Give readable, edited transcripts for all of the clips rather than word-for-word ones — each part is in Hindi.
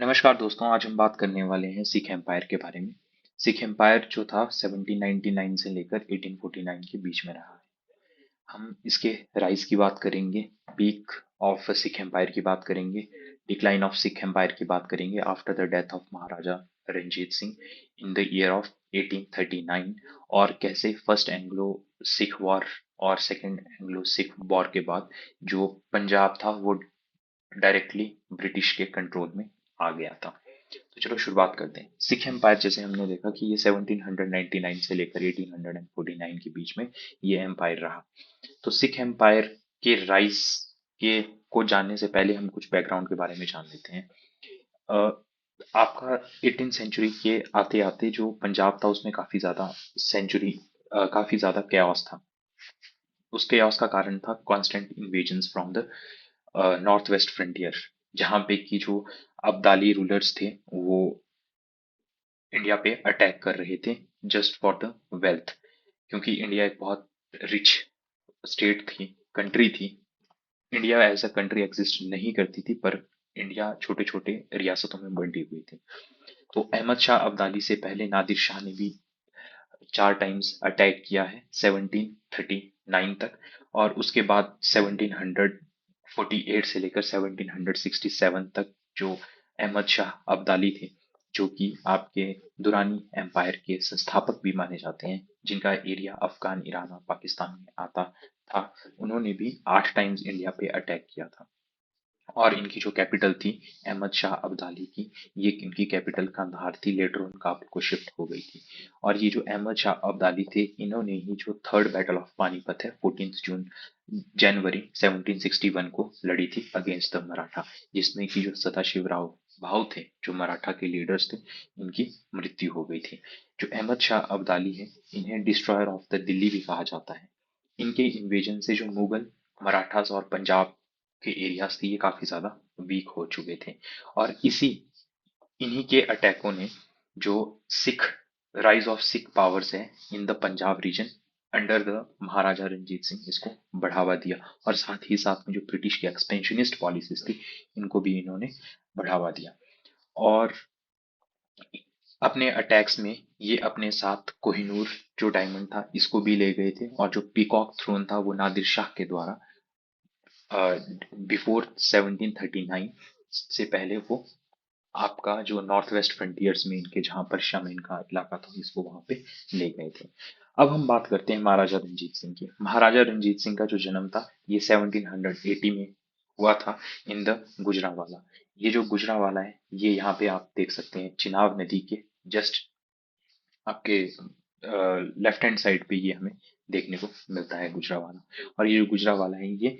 नमस्कार दोस्तों, आज हम बात करने वाले हैं सिख एम्पायर के बारे में। सिख एम्पायर जो था 1799 से लेकर 1849 के बीच में रहा है। हम इसके राइज की बात करेंगे, पीक ऑफ सिख एम्पायर की बात करेंगे, डिक्लाइन ऑफ सिख एम्पायर की बात करेंगे after the death of Maharaja Ranjit Singh in the year of 1839, और कैसे फर्स्ट एंग्लो सिख वॉर और सेकेंड एंग्लो सिख वॉर के बाद जो पंजाब था वो डायरेक्टली ब्रिटिश के कंट्रोल में आ गया था। तो चलो शुरुआत करते हैं। सिख एम्पायर जैसे हमने देखा कि ये 1799 से लेकर 1849 के बीच में ये एम्पायर रहा। तो सिख एम्पायर के राइज के को जानने से पहले हम कुछ बैकग्राउंड के बारे में जान लेते हैं। अ, आपका 18th सेंचुरी के आते आते जो पंजाब था उसमें सेंचुरी काफी ज्यादा कैओस था। उस chaos का कारण था constant invasions from the north west frontier, जहां पे की जो अब्दाली रूलर्स थे वो इंडिया पे अटैक कर रहे थे जस्ट फॉर द वेल्थ। क्योंकि इंडिया एक बहुत रिच स्टेट थी, कंट्री थी। India as a country exist नहीं करती थी, पर इंडिया छोटे छोटे रियासतों में बंटी हुई थी। तो अहमद शाह अब्दाली से पहले नादिर शाह ने भी 4 टाइम्स अटैक किया है 1739 तक, और उसके बाद 1748 से लेकर 1767 तक जो अहमद शाह अब्दाली थे, जो कि आपके दुरानी एम्पायर के संस्थापक भी माने जाते हैं, जिनका एरिया अफगान, ईरान और पाकिस्तान में आता था, उन्होंने भी 8 टाइम्स इंडिया पे अटैक किया था। और इनकी जो कैपिटल थी अहमद शाह अब्दाली की, ये इनकी कैपिटल कंधार थी, लेटर ऑन काबुल को शिफ्ट हो गई थी। और ये जो अहमद शाह अब्दाली थे, इन्होंने ही जो थर्ड बैटल ऑफ पानीपत है 14 जनवरी 1761 को लड़ी थी अगेंस्ट द मराठा, जिसमें कि जो सदाशिवराव भाऊ थे, जो मराठा के लीडर्स थे, इनकी मृत्यु हो गई थी। जो अहमद शाह अब्दाली है, इन्हें डिस्ट्रॉयर ऑफ द दिल्ली भी कहा जाता है। इनके इन्वेजन से जो मुगल, मराठास और पंजाब के एरियाज थे, ये काफी ज्यादा वीक हो चुके थे। और इन्हीं के अटैकों ने जो Sikh rise of Sikh powers है in the Punjab region under the Maharaja Ranjit Singh, इसको बढ़ावा दिया। और साथ ही साथ में जो ब्रिटिश की एक्सपेंशनिस्ट पॉलिसीज थी, इनको भी इन्होंने बढ़ावा दिया। और अपने अटैक्स में ये अपने साथ कोहिनूर जो डायमंड था, इसको भी ले गए थे। और जो पीकॉक थ्रोन था वो नादिर शाह के द्वारा बिफोर 1739 से पहले वो आपका जो नॉर्थ वेस्ट फ्रंटियर्स में इनके, जहां पर्शिया में इनका इलाका था, इसको वहां पे ले गए थे। अब हम बात करते हैं महाराजा रंजीत सिंह की। महाराजा रंजीत सिंह का जो जन्म था ये 1780 में हुआ था इन द गुजरांवाला। ये जो गुजरांवाला है, ये यहाँ पे आप देख सकते हैं चिनाब नदी के जस्ट आपके लेफ्ट हैंड साइड पे ये हमें देखने को मिलता है गुजरांवाला। और ये जो गुजरांवाला है, ये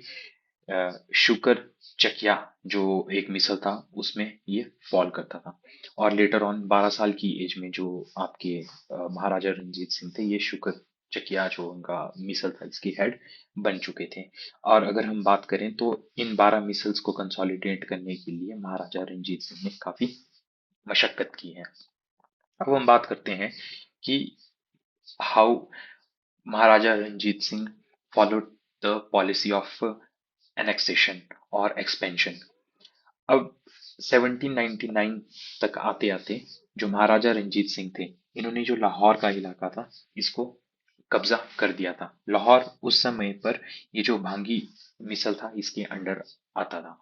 शुकर चकिया जो एक मिसल था उसमें ये फॉल करता था। और लेटर ऑन 12 साल की एज में जो आपके महाराजा रंजीत सिंह थे, ये शुकर चकिया जो उनका मिसल था, इसके हेड बन चुके थे। और अगर हम बात करें तो इन 12 मिसल्स को कंसोलिडेट करने के लिए महाराजा रंजीत सिंह ने काफी मशक्कत की है। अब हम बात करते हैं कि how Maharaja Ranjit Singh followed the policy of annexation और expansion। अब 1799 तक आते आते जो महाराजा रंजीत सिंह थे, इन्होंने जो लाहौर का इलाका था, इसको कब्जा कर दिया था। लाहौर उस समय पर ये जो भांगी मिसल था, इसके अंडर आता था।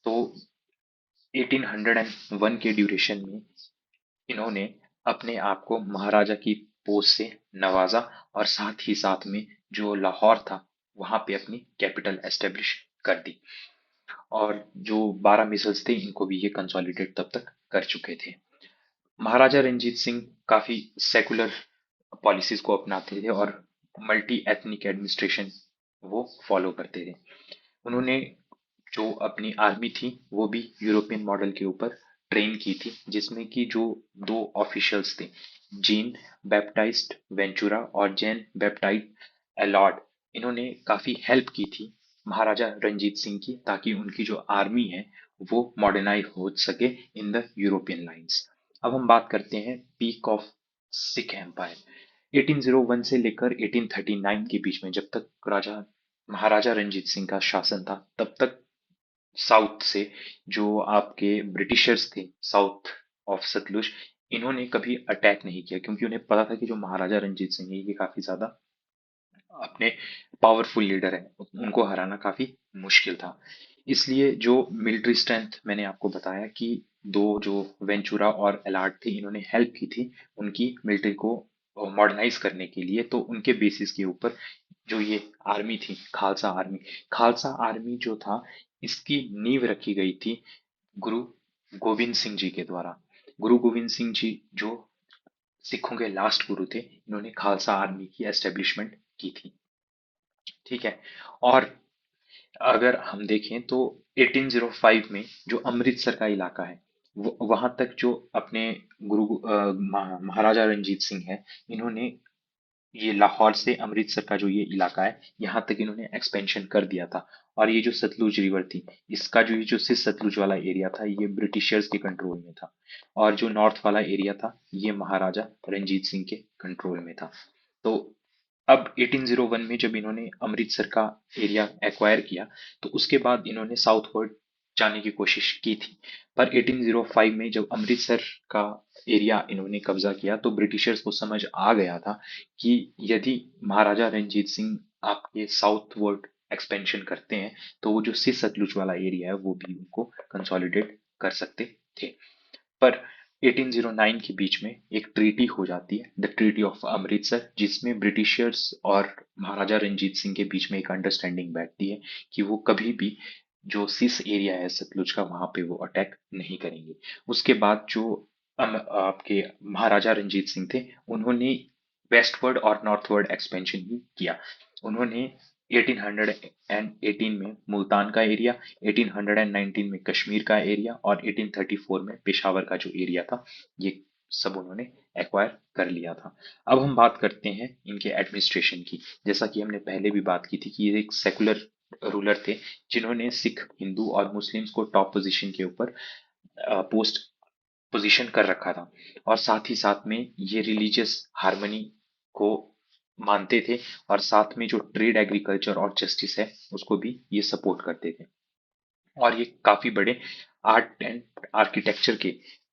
तो 1801 के ड्यूरेशन में इन्होंने अपने आप को महाराजा की पोस्ट से नवाजा, और साथ ही साथ में जो लाहौर था वहां पे अपनी कैपिटल एस्टेब्लिश कर दी। और जो 12 मिसल्स थे, इनको भी ये कंसोलिडेट तब तक कर चुके थे। महाराजा रंजीत सिंह काफी सेकुलर पॉलिसीज को अपनाते थे और मल्टी एथनिक एडमिनिस्ट्रेशन वो फॉलो करते थे। उन्होंने जो अपनी आर्मी थी वो भी यूरोपियन मॉडल के ऊपर ट्रेन की थी, जिसमें कि जो दो ऑफिशियल्स थे, जीन बैप्टाइस्ट वेंचुरा और जैन बैप्टाइस्ट एलॉर्ड, इन्होंने काफी हेल्प की थी महाराजा रंजीत सिंह की, ताकि उनकी जो आर्मी है वो मॉडर्नाइज हो सके इन द यूरोपियन लाइंस। अब हम बात करते हैं पीक ऑफ सिख एम्पायर। 1801 से लेकर 1839 के बीच में, जब तक राजा महाराजा रंजीत सिंह का शासन था, तब तक साउथ से जो आपके ब्रिटिशर्स थे, साउथ ऑफ सतलुज, इन्होंने कभी अटैक नहीं किया, क्योंकि उन्हें पता था कि जो महाराजा रंजीत सिंह है ये काफी ज्यादा अपने पावरफुल लीडर हैं, उनको हराना काफी मुश्किल था। इसलिए जो मिलिट्री स्ट्रेंथ मैंने आपको बताया कि दो जो वेंचुरा और एलार्ड थे, इन्होंने हेल्प की थी उनकी मिलिट्री को मॉडर्नाइज करने के लिए, तो उनके बेसिस के ऊपर जो ये आर्मी थी, खालसा आर्मी, खालसा आर्मी जो था, इसकी नींव रखी गई थी गुरु गोविंद सिंह जी के द्वारा। गुरु गोविंद सिंह जी जो सिखों के लास्ट गुरु थे, इन्होंने खालसा आर्मी की एस्टेब्लिशमेंट की थी। ठीक है। और अगर हम देखें तो 1805 में जो अमृतसर का इलाका है, वहां तक जो अपने महाराजा रंजीत सिंह है, इन्होंने ये लाहौर से अमृतसर का जो ये इलाका है, यहाँ तक इन्होंने एक्सपेंशन कर दिया था। और ये जो सतलुज रिवर थी, इसका जो ये जो सिर्फ सतलुज वाला एरिया था, ये ब्रिटिशर्स के कंट्रोल में था। और जो नॉर्थ वाला एरिया था, ये महाराजा रंजीत सिंह के कंट्रोल में था। तो अब 1801 में जब इन्होंने अमृतसर का एरिया एक्वायर किया, तो उसके बाद इन्होंने साउथवर्ड जाने की कोशिश की थी। पर 1805 में जब अमृतसर का एरिया इन्होंने कब्जा किया, तो ब्रिटिशर्स को समझ आ गया था कि यदि महाराजा रंजीत सिंह आपके साउथवर्ड एक्सपेंशन करते हैं, तो वो जो सी सतलुज वाला एरिया है वो भी उनको कंसोलिडेट कर सकते थे। पर 1809 के बीच में एक ट्रीटी हो जाती है, द ट्रीटी ऑफ अमृतसर, जिसमें ब्रिटिशर्स और महाराजा रंजीत सिंह के बीच में एक अंडरस्टैंडिंग बैठती है कि वो कभी भी जो सिस एरिया है सतलुज का, वहां पे वो अटैक नहीं करेंगे। उसके बाद जो आपके महाराजा रंजीत सिंह थे, उन्होंने वेस्टवर्ड और नॉर्थवर्ड एक्सपेंशन ही किया। उन्होंने 1818 में मुल्तान का एरिया, 1819 में कश्मीर का एरिया और 1834 में पेशावर का जो एरिया था, ये सब उन्होंने एक्वायर कर लिया था। अब हम बात करते हैं इनके एडमिनिस्ट्रेशन की। जैसा कि हमने पहले भी बात की थी कि ये एक सेकुलर रूलर थे, जिन्होंने सिख, हिंदू और मुस्लिम्स को टॉप पोजीशन के ऊपर पोस्ट पोजीशन कर रखा था। और साथ ही साथ में ये रिलीजियस हार्मनी को मानते थे, और साथ में जो ट्रेड, एग्रीकल्चर और जस्टिस है, उसको भी ये सपोर्ट करते थे। और ये काफी बड़े आर्ट एंड आर्किटेक्चर के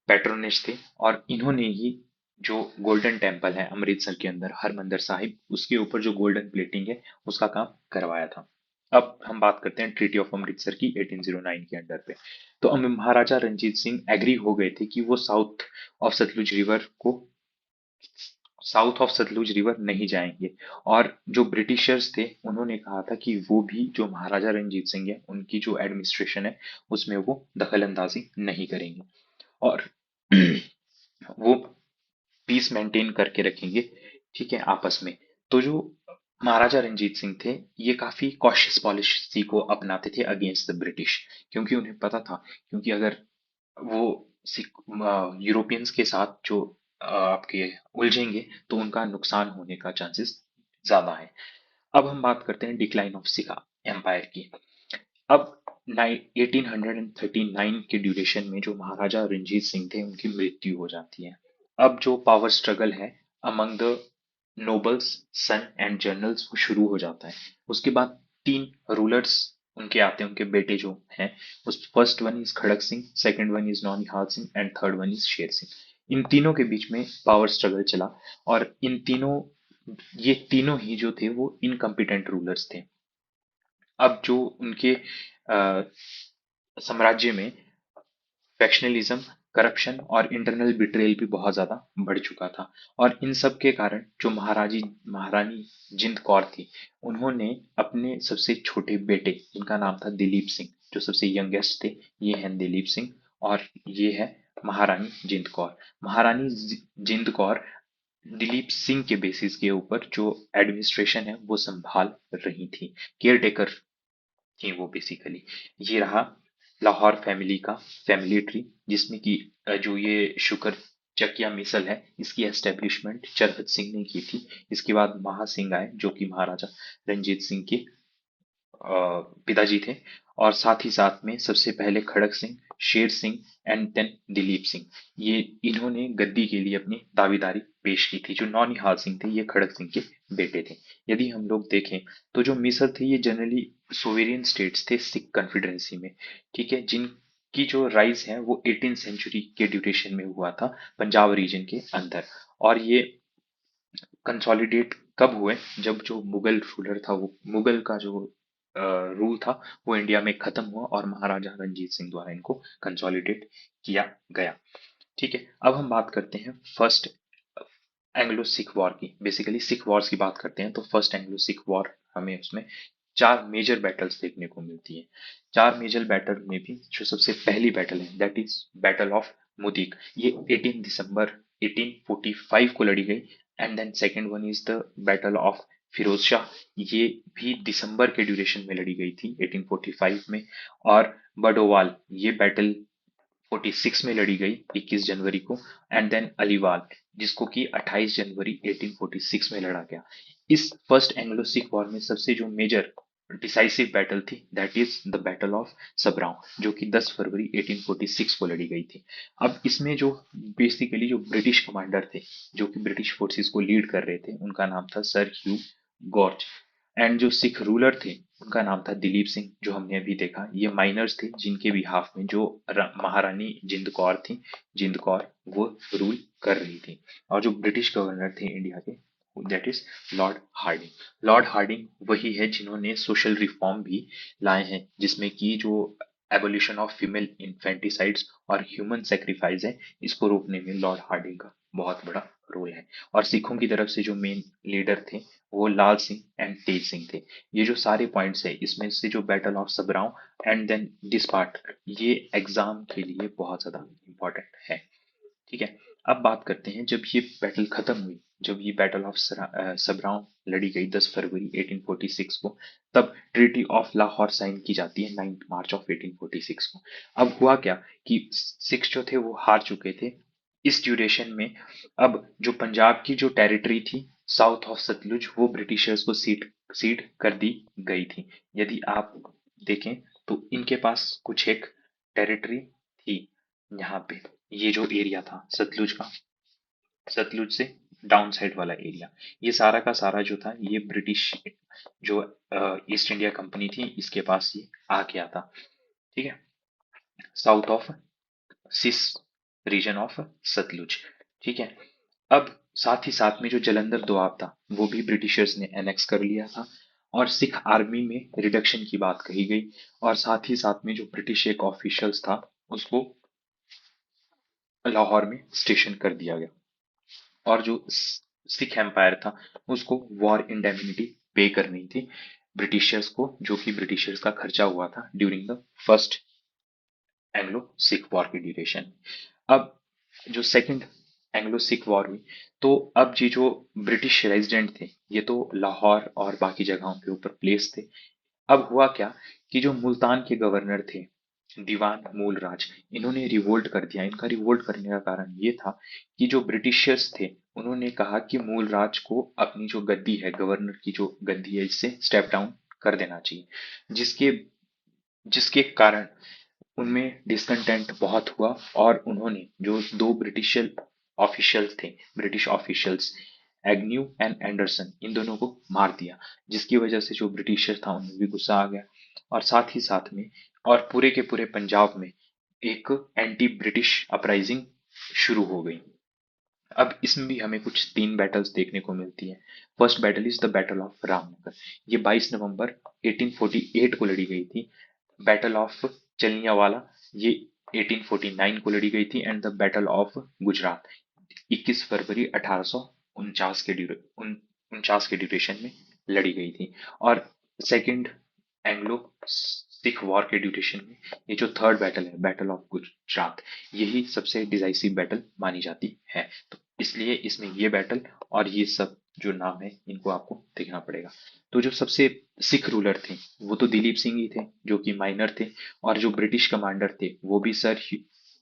पैट्रोनिस्ट थे, और इन्होंने ही जो गोल्डन टेम्पल है अमृतसर के अंदर, हरमंदिर साहिब, उसके ऊपर जो गोल्डन प्लेटिंग है, उसका काम करवाया था। अब हम बात करते हैं ट्रीटी ऑफ अमृतसर की 1809 के अंडर पे। तो महाराजा रंजीत सिंह एग्री हो गए थे कि वो ऑफ सतलुज रिवर को साउथ ऑफ सतलुज रिवर नहीं जाएंगे। और जो ब्रिटिशर्स थे, उन्होंने कहा था कि वो भी जो महाराजा रंजीत सिंह है, उनकी जो एडमिनिस्ट्रेशन है, उसमें वो दखल अंदाजी नहीं करेंगे, और वो पीस मेंटेन करके रखेंगे, ठीक है, आपस में। तो जो महाराजा रंजीत सिंह थे, ये काफी कॉशियस पॉलिसी को अपनाते थे अगेंस्ट द ब्रिटिश, क्योंकि उन्हें पता था, क्योंकि अगर वो यूरोपियंस के साथ जो आपके उलझेंगे, तो उनका नुकसान होने का चांसेस ज्यादा है। अब हम बात करते हैं डिक्लाइन ऑफ सिखा एम्पायर की। अब 1839 के ड्यूरेशन में जो महाराजा रंजीत सिंह थे, उनकी मृत्यु हो जाती है। अब जो पावर स्ट्रगल है among the nobles, son and generals, वो शुरू हो जाता है। उसके बाद तीन रूलर्स उनके आते हैं, उनके बेटे जो हैं। उस first one is Kharak Singh, second one is Naunihal Singh and third one is Sher Singh. इन तीनों के बीच में पावर स्ट्रगल चला, और इन तीनों, ये तीनों ही जो थे वो इनकम्पिटेंट रूलर्स थे। अब जो उनके साम्राज्य में फैक्शनलिज्म, करप्शन और इंटरनल बिट्रेयल भी बहुत ज्यादा बढ़ चुका था। और इन सब के कारण जो महारानी जिंद कौर थी, उन्होंने अपने सबसे छोटे बेटे, जिनका नाम था दिलीप सिंह, जो सबसे यंगेस्ट थे, ये हैं दिलीप सिंह, और ये है महारानी जिंद कौर। महारानी जिंद कौर दिलीप सिंह के बेसिस के ऊपर जो एडमिनिस्ट्रेशन है वो संभाल रही थी, केयर टेकर थी वो बेसिकली। ये रहा लाहौर फैमिली का फैमिली ट्री, जिसमें कि जो ये शुक्र चकिया मिसल है, इसकी एस्टेब्लिशमेंट चरहत सिंह ने की थी। इसके बाद महा सिंह आए, जो कि महाराजा रंजीत सिंह के पिताजी थे। और साथ ही साथ में सबसे पहले खड़क सिंह, शेर सिंह एंड देन दिलीप सिंह, ये इन्होंने गद्दी के लिए अपनी दावेदारी पेश की थी। जो नौनिहाल सिंह थे ये खड़क सिंह के बेटे थे। यदि हम लोग देखें तो जो मिस्र थे ये जनरली सोवेरियन स्टेट्स थे सिख कॉन्फिडरेंसी में, ठीक है, जिनकी जो राइज है वो 18 सेंचुरी के ड्यूरेशन में हुआ था पंजाब रीजन के अंदर। और ये कंसोलिडेट कब हुए, जब जो मुगल रूलर था, वो मुगल का जो रूल था वो इंडिया में खत्म हुआ और महाराजा रंजीत सिंह द्वारा इनको कंसोलिडेट किया गया। ठीक है, अब हम बात करते हैं फर्स्ट एंग्लो सिख वॉर की। बेसिकली सिख वॉर्स की बात करते हैं तो फर्स्ट एंग्लो सिख वॉर हमें उसमें चार मेजर बैटल्स देखने को मिलती है। चार मेजर बैटल में भी जो सबसे पहली बैटल है that is battle of Mudki, ये 18 दिसंबर 1845 को लड़ी गई। And then second one is the battle of Firoz Shah, ये भी दिसंबर के ड्यूरेशन में लड़ी गई थी 1845 में। और बडोवाल, ये बैटल 46 में लड़ी गई 21 जनवरी को। एंड देन अलीवाल, जिसको कि 28 जनवरी 1846 में लड़ा गया। इस फर्स्ट एंग्लो सिख वॉर में सबसे जो मेजर डिसाइसिव बैटल थी that is the battle of Sobraon, जो कि 10 फरवरी 1846 को लड़ी गई थी। अब इसमें जो बेसिकली जो ब्रिटिश कमांडर थे, जो कि ब्रिटिश फोर्सेस को लीड कर रहे थे, उनका नाम था सर ह्यू गॉर्ज। एंड जो सिख रूलर थे उनका नाम था दिलीप सिंह, जो हमने अभी देखा। ये माइनर्स थे जिनके बिहाफ में जो महारानी जिंद कौर थी, जिंद कौर, वो रूल कर रही थी। और जो ब्रिटिश गवर्नर थे इंडिया के that is Lord Hardinge. Lord Hardinge वही है जिन्होंने सोशल रिफॉर्म भी लाए हैं, जिसमें कि जो एबोलिशन ऑफ फीमेल इन्फेंटिसाइड्स और ह्यूमन सेक्रीफाइस है, इसको रोकने में लॉर्ड हार्डिंग का बहुत बड़ा रोल है। और सिखों की तरफ से जो मेन लीडर थे वो लाल सिंह एंड तेज सिंह थे। ये जो सारे पॉइंट्स है इसमें से जो battle of Sobraon and then this part, ये एग्जाम के लिए बहुत ज्यादा इंपॉर्टेंट है। ठीक है, अब बात करते हैं जब ये बैटल खत्म हुई, जब ये बैटल ऑफ सबराव लड़ी गई 10 फरवरी 1846 को, तब ट्रीटी ऑफ लाहौर साइन की जाती है 9 मार्च ऑफ 1846 को। अब हुआ क्या कि सिक्स जो थे वो हार चुके थे इस ड्यूरेशन में। अब जो पंजाब की जो टेरिटरी थी साउथ ऑफ सतलुज, वो ब्रिटिशर्स को सीट सीट कर दी गई थी। यदि आप देखें तो इनके पास कुछ एक टेरिटरी थी यहाँ पे। ये जो एरिया था सतलुज का, सतलुज से डाउन साइड वाला एरिया, ये सारा का सारा जो था ये ब्रिटिश जो ईस्ट इंडिया कंपनी थी इसके पास ये आ गया था। ठीक है, south of cis region of Sutlej. ठीक है, अब साथ ही साथ में जो जलंधर दोआब था वो भी ब्रिटिशर्स ने एनेक्स कर लिया था। और सिख आर्मी में रिडक्शन की बात कही गई। और साथ ही साथ में जो ब्रिटिश एक ऑफिशियल्स था उसको लाहौर में स्टेशन कर दिया गया। और जो सिख एम्पायर था उसको वॉर इंडेमनिटी पे करनी थी ब्रिटिशर्स को, जो कि ब्रिटिशर्स का खर्चा हुआ था during the first Anglo Sikh war की ड्यूरेशन। अब जो सेकंड एंग्लो सिख वॉर हुई तो अब ये जो ब्रिटिश रेजिडेंट थे ये तो लाहौर और बाकी जगहों के ऊपर प्लेस थे। अब हुआ क्या कि जो मुल्तान के गवर्नर थे दीवान मूलराज, इन्होंने रिवोल्ट कर दिया। इनका रिवोल्ट करने का कारण ये था कि जो ब्रिटिशर्स थे उन्होंने कहा कि मूलराज को अपनी जो गद्दी है, गवर्नर की जो गद्दी है, इससे स्टेप डाउन कर देना चाहिए। जिसके जिसके कारण उनमें डिसकंटेंट बहुत हुआ। और उन्होंने जो दो ब्रिटिश ऑफिशियल थे, British officials Agnew and Anderson, इन दोनों को मार दिया। जिसकी वजह से जो ब्रिटिशर था उनमें भी गुस्सा आ गया। और साथ ही साथ में और पूरे के पूरे पंजाब में एक एंटी ब्रिटिश अपराइजिंग शुरू हो गई। अब इसमें भी हमें कुछ तीन बैटल्स देखने को मिलती है। First battle is the battle of Ramnagar, ये 22 नवंबर 1848 को लड़ी गई थी। बैटल ऑफ जलियांवाला, ये 1849 को लड़ी गई थी। And the battle of Gujarat 21 फरवरी 1849 के 49 के ड्यूरेशन में लड़ी गई थी। और सेकंड एंग्लो सिख वॉर के ड्यूरेशन में ये जो थर्ड बैटल है बैटल ऑफ गुजरात, यही सबसे डिसाइसिव बैटल मानी जाती है। तो इसलिए इसमें ये बैटल और ये सब जो नाम है इनको आपको देखना पड़ेगा। तो जो सबसे सिख रूलर थे वो तो दिलीप सिंह ही थे जो कि माइनर थे। और जो ब्रिटिश कमांडर थे वो भी सर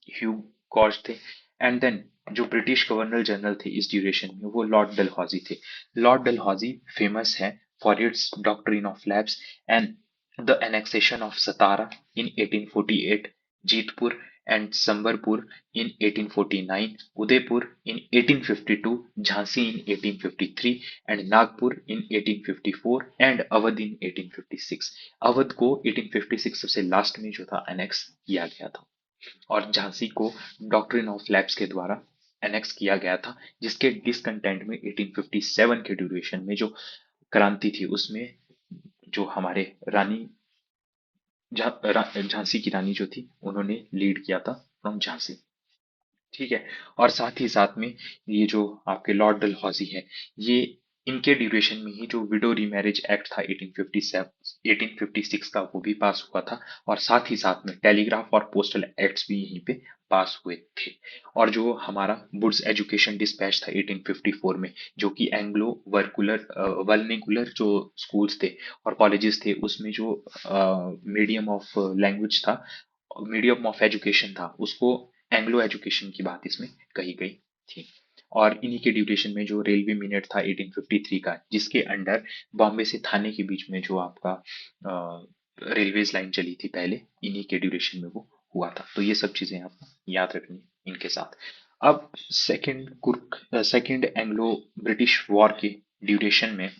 ह्यू गॉर्ज थे। एंड देन जो ब्रिटिश गवर्नर जनरल थे इस ड्यूरेशन में वो लॉर्ड डलहौजी थे। लॉर्ड डलहौजी फेमस है for its doctrine of lapse and the annexation of Satara in 1848, Jeetpur and Sambarpur in 1849, Udaipur in 1852, Jhansi in 1853 and Nagpur in 1854 and Awadh in 1856. Awadh को 1856 सबसे लास्ट में जो था एनेक्स किया गया था और झांसी को डॉक्ट्रिन ऑफ लैप्स के द्वारा एनेक्स किया गया था, जिसके डिसकंटेंट में 1857 के ड्यूरेशन में जो क्रांति थी उसमें जो हमारे रानी झांसी की रानी जो थी उन्होंने लीड किया था फ्रॉम झांसी। ठीक है। और साथ ही साथ में ये जो आपके लॉर्ड डलहौजी है, ये इनके ड्यूरेशन में ही जो विडो रीमैरिज एक्ट था 1857 1856 का वो भी पास हुआ था और साथ ही साथ में टेलीग्राफ और पोस्टल एक्ट्स भी यहीं पे पास हुए थे। और जो हमारा वुड्स एजुकेशन डिस्पैच था 1854 में, जो कि एंग्लो वर्कुलर वर्निकुलर जो स्कूल्स थे और कॉलेजेस थे उसमें जो मीडियम ऑफ लैंग्वेज था, मीडियम ऑफ एजुकेशन था, उसको एंग्लो एजुकेशन की बात इसमें कही गई थी। और इन्हीं के ड्यूरेशन में जो रेलवे मिनट था 1853 का, जिसके अंडर बॉम्बे से थाने के बीच में जो आपका रेलवेज लाइन चली थी पहले, इन्हीं के ड्यूरेशन में वो हुआ था। तो ये सब चीजें आपको याद रखनी है इनके साथ। अब सेकेंड एंग्लो ब्रिटिश वॉर के ड्यूरेशन में,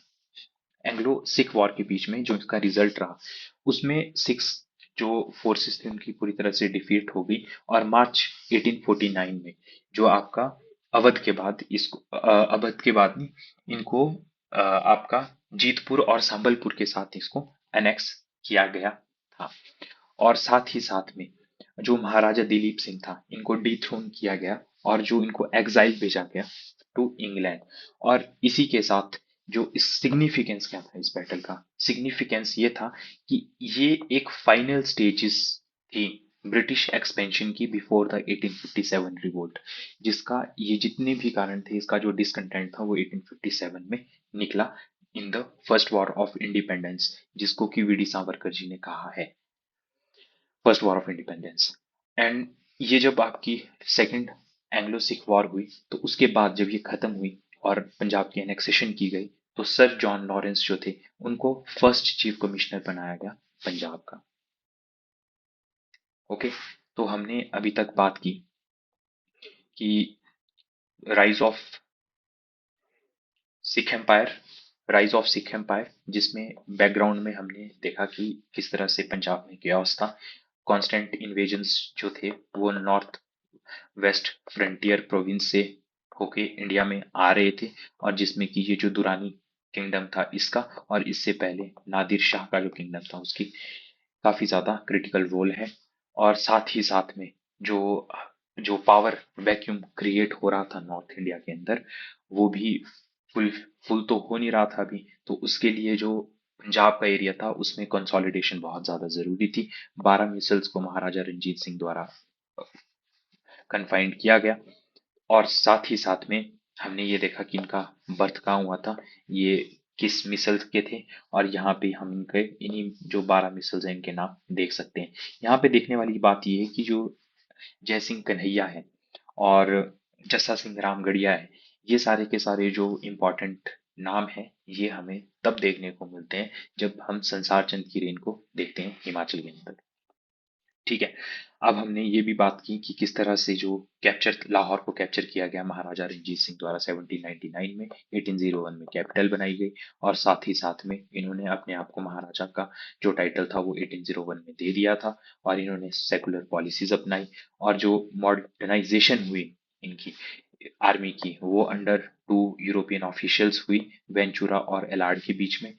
एंग्लो सिख वॉर के बीच में जो इसका रिजल्ट रहा, उसमें सिक्स जो फोर्सेस थे उनकी पूरी तरह से डिफीट हो गई और मार्च 1849 में जो आपका अवध के बाद इसको अवध के बाद नहीं, इनको आपका जीतपुर और संबलपुर के साथ इसको एनेक्स किया गया था। और साथ ही साथ में जो महाराजा दिलीप सिंह था इनको डिथ्रोन किया गया और जो इनको एग्जाइल भेजा गया टू इंग्लैंड। और इसी के साथ जो इस सिग्निफिकेंस क्या था इस बैटल का, सिग्निफिकेंस ये था कि ये एक फाइनल स्टेजेस थी ब्रिटिश एक्सपेंशन की बिफोर द 1857 रिवोल्ट, जिसका ये जितने भी कारण थे इसका जो डिसकंटेंट था वो 1857 में निकला in the first war of independence, जिसको कि वीडी सावरकर जी ने कहा है first war of independence. And ये जब आपकी सेकंड एंग्लो सिख वॉर हुई तो उसके बाद जब ये खत्म हुई और पंजाब की एनेक्सेशन की गई, तो सर जॉन लॉरेंस जो थे उनको फर्स्ट चीफ कमिश्नर बनाया गया पंजाब का। ओके। तो हमने अभी तक बात की कि rise of Sikh empire, rise of Sikh empire, जिसमें बैकग्राउंड में हमने देखा कि किस तरह से पंजाब में chaos था, कांस्टेंट इन्वेजन्स जो थे वो नॉर्थ वेस्ट फ्रंटियर प्रोविंस से होके इंडिया में आ रहे थे, और जिसमें कि ये जो दुरानी किंगडम था इसका और इससे पहले नादिर शाह का जो किंगडम था उसकी काफी ज्यादा क्रिटिकल रोल है। और साथ ही साथ में जो जो पावर वैक्यूम क्रिएट हो रहा था नॉर्थ इंडिया के अंदर, वो भी फुल फुल तो हो नहीं रहा था अभी, तो उसके लिए जो पंजाब का एरिया था उसमें कंसोलिडेशन बहुत ज्यादा जरूरी थी। 12 मिसल्स को महाराजा रंजीत सिंह द्वारा कन्फाइंड किया गया। और साथ ही साथ में हमने ये देखा कि इनका बर्थ कहाँ हुआ था, ये किस मिसल के थे, और यहाँ पे हम इनके इन्हीं जो 12 मिसल्स हैं इनके नाम देख सकते हैं। यहाँ पे देखने वाली बात ये है कि जो जय सिंह कन्हैया है और जस्सा सिंह रामगढ़िया है, ये सारे के सारे जो इम्पोर्टेंट नाम है ये हमें तब देखने को मिलते हैं जब हम संसार चंद की रेन को देखते हैं हिमाचल के अंदर। ठीक है। अब हमने ये भी बात की कि किस तरह से जो कैप्चर लाहौर को कैप्चर किया गया महाराजा रंजीत सिंह द्वारा 1799 में, 1801 में कैपिटल बनाई गई, और साथ ही साथ में इन्होंने अपने आप को महाराजा का जो टाइटल था वो 1801 में दे दिया था। और इन्होंने सेकुलर पॉलिसीज अपनाई, और जो मॉडर्नाइजेशन हुई इनकी आर्मी की वो अंडर टू यूरोपियन ऑफिशियल्स हुई, वेंचुरा और एलार्ड के बीच में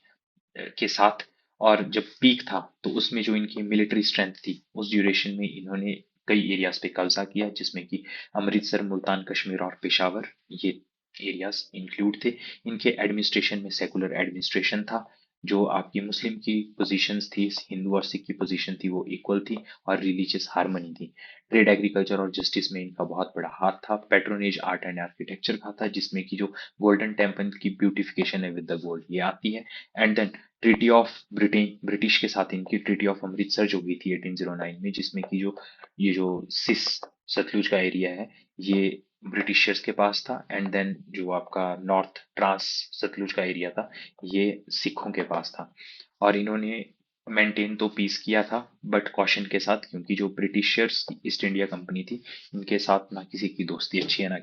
के साथ। और जब पीक था तो उसमें जो इनकी मिलिट्री स्ट्रेंथ थी उस ड्यूरेशन में इन्होंने कई एरियाज पे कब्जा किया, जिसमें कि अमृतसर, मुल्तान, कश्मीर और पेशावर ये एरियाज इंक्लूड थे। इनके एडमिनिस्ट्रेशन में सेकुलर एडमिनिस्ट्रेशन था, जो आपकी मुस्लिम की पोजीशंस थी, हिंदू और सिख की पोजीशन थी वो इक्वल थी, और रिलीजियस हार्मनी थी। ट्रेड, एग्रीकल्चर और जस्टिस में इनका बहुत बड़ा हाथ था। पेट्रोनेज आर्ट एंड आर्किटेक्चर का था, जिसमें कि जो गोल्डन टेम्पल की ब्यूटिफिकेशन है विद द गोल्ड ये आती है। And then treaty of Britain, British के साथ इनकी ट्रीटी ऑफ अमृतसर जो हुई थी 1809 में, जिसमें कि जो ये जो सिस सतलुज का एरिया है ये ब्रिटिशर्स के पास था, एंड देन जो आपका नॉर्थ ट्रांस सतलुज का एरिया था ये सिखों के पास था। और इन्होंने मेंटेन तो पीस किया था बट कॉशन के साथ, क्योंकि जो ब्रिटिशर्स ईस्ट इंडिया कंपनी थी इनके साथ ना किसी की दोस्ती अच्छी है, ना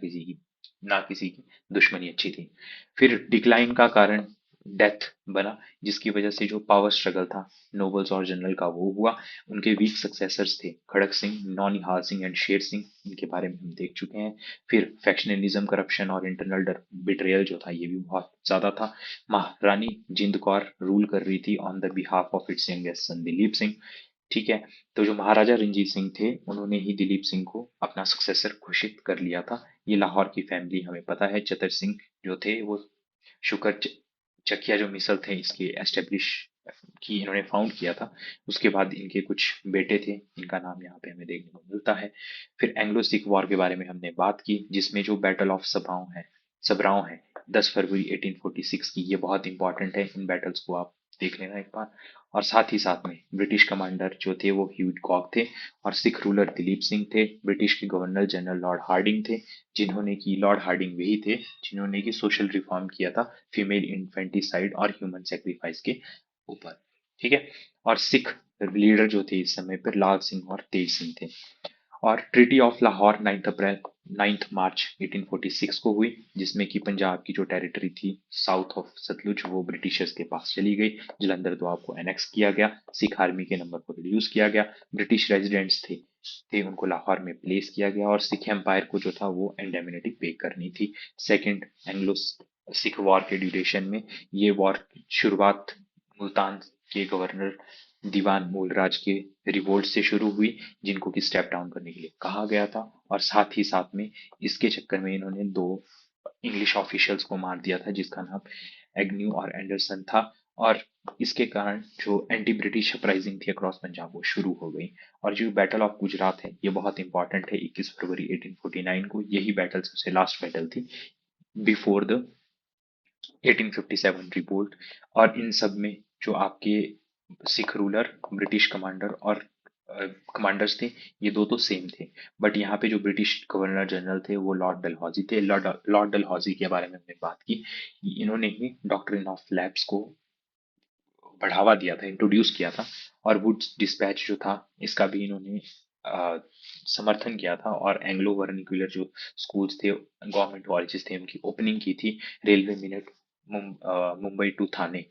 किसी की दुश्मनी अच्छी थी। फिर डिक्लाइन का कारण डेथ बना, जिसकी वजह से जो पावर स्ट्रगल था नोबल्स और जनरल का वो हुआ। उनके वीक सक्सेसर्स थे खड़क सिंह, नौनिहाल सिंह एंड शेर सिंह, इनके बारे में हम देख चुके हैं। फिर फैक्शनलिज्म, करप्शन और इंटरनल बिट्रेयल जो था ये भी बहुत ज्यादा था। महारानी जिंद कौर रूल कर रही थी on the behalf of its youngest son Dilip Singh. ठीक है, तो जो महाराजा रंजीत सिंह थे उन्होंने ही दिलीप सिंह को अपना सक्सेसर घोषित कर लिया था। ये लाहौर की फैमिली हमें पता है। चतर सिंह जो थे वो शुकर चकिया जो मिसल थे इसके एस्टेब्लिश की इन्होंने फाउंड किया था। उसके बाद इनके कुछ बेटे थे, इनका नाम यहाँ पे हमें देखने को मिलता है। फिर एंग्लो सिख वॉर के बारे में हमने बात की, जिसमें जो बैटल ऑफ सबराओं है 10 फरवरी 1846 की, ये बहुत इंपॉर्टेंट है। इन बैटल्स को आप देख लेना एक बार। और साथ ही साथ में ब्रिटिश कमांडर जो थे वो ह्यूज कॉक थे, और सिख रूलर दिलीप सिंह थे। ब्रिटिश के गवर्नर जनरल लॉर्ड हार्डिंग थे, लॉर्ड हार्डिंग वही थे जिन्होंने की सोशल रिफॉर्म किया था फीमेल इन्फेंटिसाइड और ह्यूमन सेक्रीफाइस के ऊपर। ठीक है, और सिख लीडर जो थे इस समय पर लाल सिंह और तेज सिंह थे। और ट्रीटी ऑफ लाहौर 9 मार्च 1846 को हुई, जिसमें कि पंजाब की जो टेरिटरी थी साउथ ऑफ सतलुज वो ब्रिटिशर्स के पास चली गई। जलंधर दोआब को एनेक्स किया गया, सिख आर्मी के नंबर को रिड्यूस किया गया, ब्रिटिश रेजिडेंट्स थे उनको लाहौर में प्लेस किया गया, और सिख एम्पायर को जो था वो इंडेमिनिटी पे करनी थी। सेकेंड एंग्लो सिख वॉर के ड्यूरेशन में ये वॉर शुरुआत मुल्तान के गवर्नर दीवान मूलराज के रिवोल्ट से शुरू हुई, जिनको कि स्टेप डाउन करने के लिए कहा गया था। और साथ ही साथ में इसके चक्कर में इन्होंने दो इंग्लिश ऑफिशियल्स को मार दिया था, जिसका नाम एग्न्यू और एंडरसन था। और इसके कारण जो एंटी ब्रिटिश अपराइजिंग थी अक्रॉस पंजाब वो शुरू हो गई। और जो बैटल ऑफ गुजरात है ये बहुत इंपॉर्टेंट है, 21 फरवरी 1849 को। यही बैटल सबसे लास्ट बैटल थी बिफोर द 1857 रिवोल्ट। और इन सब में जो आपके सिख रूलर, ब्रिटिश कमांडर और कमांडर्स थे, ये दो तो सेम थे। बट यहाँ पे जो ब्रिटिश गवर्नर जनरल थे वो लॉर्ड डलहौजी थे। लॉर्ड डलहौजी के बारे में हमने बात की। इन्होंने ही डॉक्ट्रिन ऑफ लैप्स को बढ़ावा दिया था, इंट्रोड्यूस किया था। और वुड्स डिस्पैच जो था इसका भी इन्होंने समर्थन किया था। और एंग्लो वर्निकुलर जो स्कूल्स थे, गवर्नमेंट कॉलेजेस थे, उनकी ओपनिंग की थी। रेलवे मिनट मुंबई टू थाने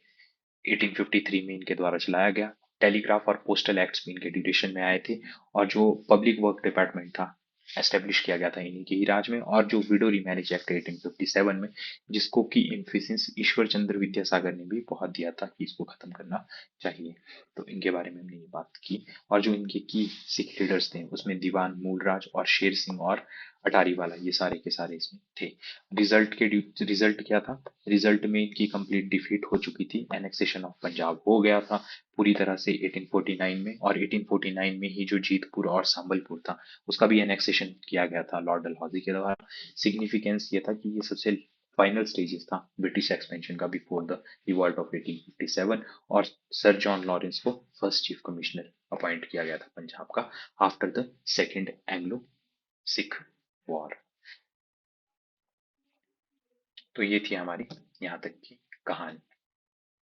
1853 में इनके द्वारा चलाया गया। टेलीग्राफ और पोस्टल एक्ट्स भी इनके ड्यूरेशन में आए थे। और जो पब्लिक वर्क डिपार्टमेंट था एस्टेब्लिश किया गया था इन्हीं के ही राज में। और जो विडो रीमैरिज एक्ट 1857 में, जिसको कि इन्फोसिस ईश्वर चंद्र विद्यासागर ने भी बहुत दिया था कि इसको खत्म करना चाहिए। तो इनके बारे में हमने ये बात की। और जो इनके की सिख लीडर्स थे उसमें दीवान मूलराज और शेर सिंह और अटारी वाला, ये सारे के सारे इसमें थे। रिजल्ट क्या था? रिजल्ट में इनकी कंप्लीट डिफीट हो चुकी थी, एनेक्सेशन ऑफ पंजाब हो गया था पूरी तरह से 1849 में। और 1849 में ही जो जीतपुर और संबलपुर था उसका भी एनेक्सेशन किया गया था लॉर्ड डलहौजी के द्वारा। सिग्निफिकेंस ये था कि ये सबसे फाइनल स्टेजेस था ब्रिटिश एक्सपेंशन का बिफोर द रिवॉल्ट ऑफ 1857। और सर जॉन लॉरेंस को फर्स्ट चीफ कमिश्नर अपॉइंट किया गया था पंजाब का after the second Anglo Sikh war. तो ये थी हमारी यहाँ तक की कहानी।